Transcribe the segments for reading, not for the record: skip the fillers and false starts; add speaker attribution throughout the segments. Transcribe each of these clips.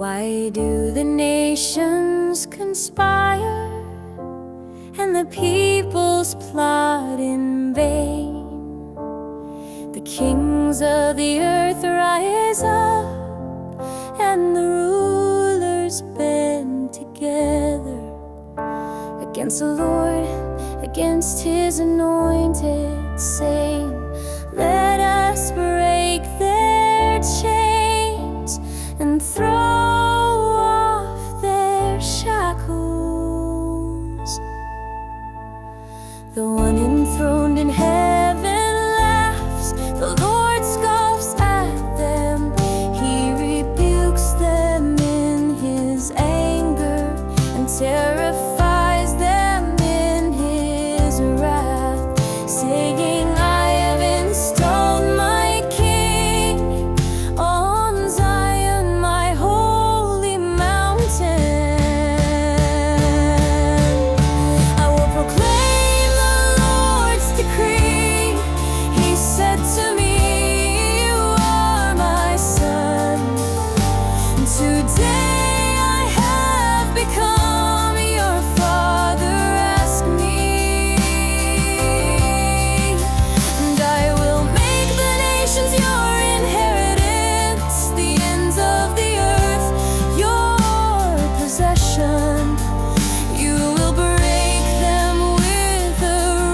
Speaker 1: Why do the nations conspire and the peoples plot in vain? The kings of the earth rise up and the rulers band together against the Lord, against His anointed, saying, let us break their chains and throw off their shackles. The one enthroned in heaven laughs, the Lord scoffs at them. He rebukes them in His anger and terrifies them in His wrath, saying, I have installed my King on Zion, my holy mountain. I will proclaim the Lord's decree. He said to me, you are my son. Today I have become your father. Ask me, and I will make the nations your inheritance, the ends of the earth your possession. You will break them with a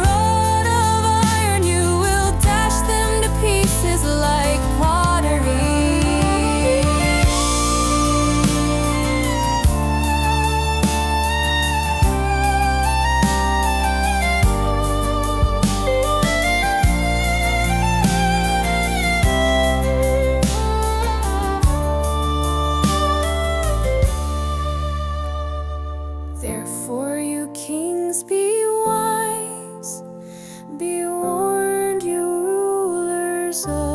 Speaker 1: rod of iron. You will dash them to pieces like pottery. Therefore, you kings, be wise, be warned, you rulers of